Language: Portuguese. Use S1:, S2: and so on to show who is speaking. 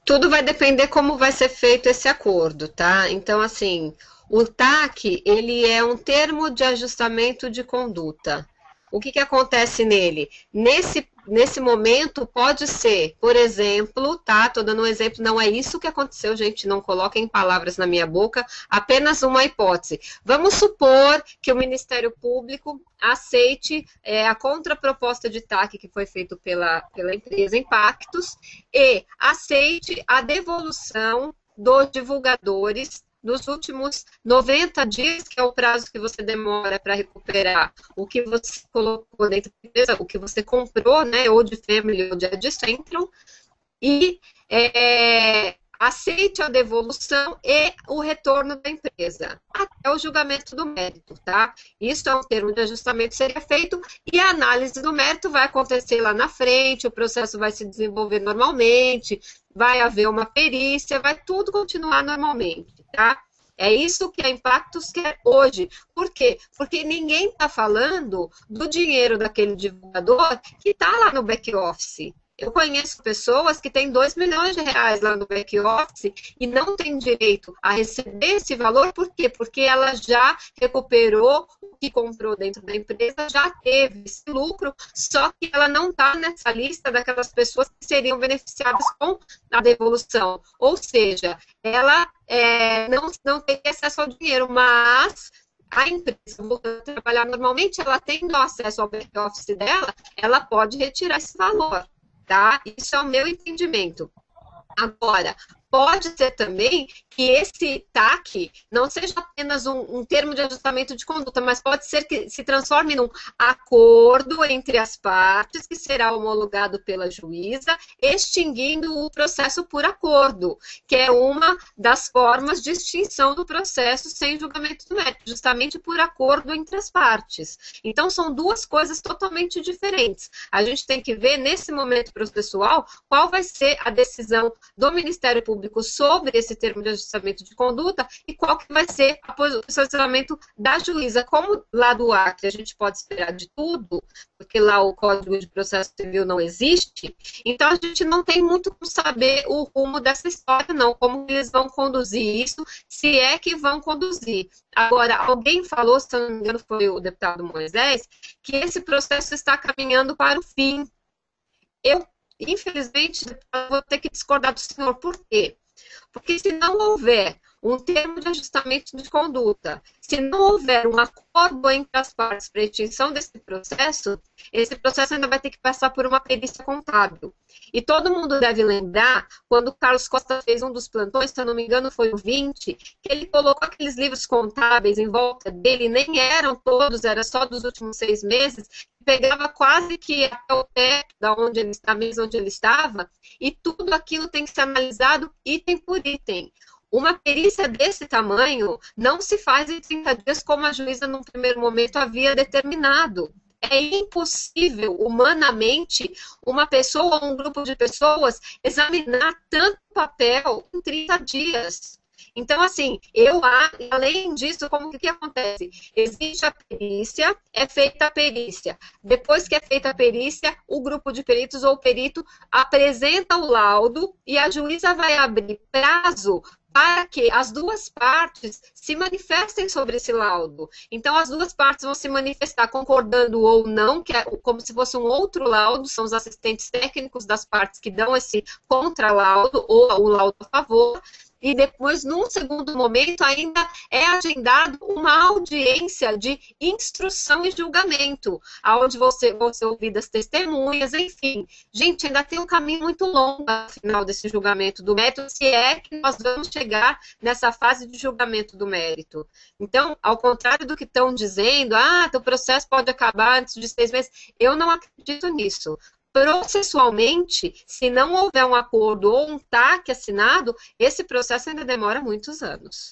S1: Tudo vai depender como vai ser feito esse acordo, tá? Então, assim, o TAC, ele é um termo de ajustamento de conduta. O que que acontece nele? Nesse momento, pode ser, por exemplo, tá? Tô dando um exemplo, não é isso que aconteceu, gente, não coloquem palavras na minha boca, apenas uma hipótese. Vamos supor que o Ministério Público aceite a contraproposta de TAC que foi feito pela empresa Impactos e aceite a devolução dos divulgadores nos últimos 90 dias, que é o prazo que você demora para recuperar o que você colocou dentro da empresa, o que você comprou, né, ou de Family ou de Adcentral, e aceite a devolução e o retorno da empresa, até o julgamento do mérito, tá? Isso é um termo de ajustamento que seria feito e a análise do mérito vai acontecer lá na frente, o processo vai se desenvolver normalmente, vai haver uma perícia, vai tudo continuar normalmente, tá? É isso que a Impactos quer hoje. Por quê? Porque ninguém está falando do dinheiro daquele divulgador que está lá no back-office. Eu conheço pessoas que têm 2 milhões de reais lá no back-office e não têm direito a receber esse valor, por quê? Porque ela já recuperou o que comprou dentro da empresa, já teve esse lucro, só que ela não está nessa lista daquelas pessoas que seriam beneficiadas com a devolução. Ou seja, ela não tem acesso ao dinheiro, mas a empresa, voltando a trabalhar normalmente, ela tendo acesso ao back-office dela, ela pode retirar esse valor. Tá? Isso é o meu entendimento. Agora, pode ser também que esse TAC não seja apenas um termo de ajustamento de conduta, mas pode ser que se transforme num acordo entre as partes, que será homologado pela juíza, extinguindo o processo por acordo, que é uma das formas de extinção do processo sem julgamento do mérito, justamente por acordo entre as partes. Então, são duas coisas totalmente diferentes. A gente tem que ver, nesse momento processual, qual vai ser a decisão do Ministério Público sobre esse termo de ajustamento de conduta e qual que vai ser o posicionamento da juíza. Como lá do Acre a gente pode esperar de tudo, porque lá o Código de Processo Civil não existe, então a gente não tem muito como saber o rumo dessa história, não, como eles vão conduzir isso, se é que vão conduzir. Agora, alguém falou, se não me engano foi o deputado Moisés, que esse processo está caminhando para o fim. Eu, infelizmente, vou ter que discordar do senhor. Por quê? Porque se não houver um termo de ajustamento de conduta, se não houver um acordo entre as partes para a extinção desse processo, esse processo ainda vai ter que passar por uma perícia contábil. E todo mundo deve lembrar, quando o Carlos Costa fez um dos plantões, se eu não me engano foi o 20, que ele colocou aqueles livros contábeis em volta dele, nem eram todos, era só dos últimos 6 meses, pegava quase que até o teto da onde ele está, mesmo onde ele estava, e tudo aquilo tem que ser analisado item por item. Uma perícia desse tamanho não se faz em 30 dias como a juíza, num primeiro momento, havia determinado. É impossível, humanamente, uma pessoa ou um grupo de pessoas examinar tanto papel em 30 dias. Então, assim, além disso, como que acontece? Existe a perícia, é feita a perícia. Depois que é feita a perícia, o grupo de peritos ou o perito apresenta o laudo e a juíza vai abrir prazo para que as duas partes se manifestem sobre esse laudo. Então, as duas partes vão se manifestar concordando ou não, que é como se fosse um outro laudo, são os assistentes técnicos das partes que dão esse contralaudo ou o laudo a favor, e depois, num segundo momento, ainda é agendado uma audiência de instrução e julgamento, onde vão ser ouvidas testemunhas, enfim. Gente, ainda tem um caminho muito longo no final desse julgamento do mérito, se é que nós vamos chegar nessa fase de julgamento do mérito. Então, ao contrário do que estão dizendo, teu processo pode acabar antes de 6 meses, eu não acredito nisso. Processualmente, se não houver um acordo ou um TAC assinado, esse processo ainda demora muitos anos.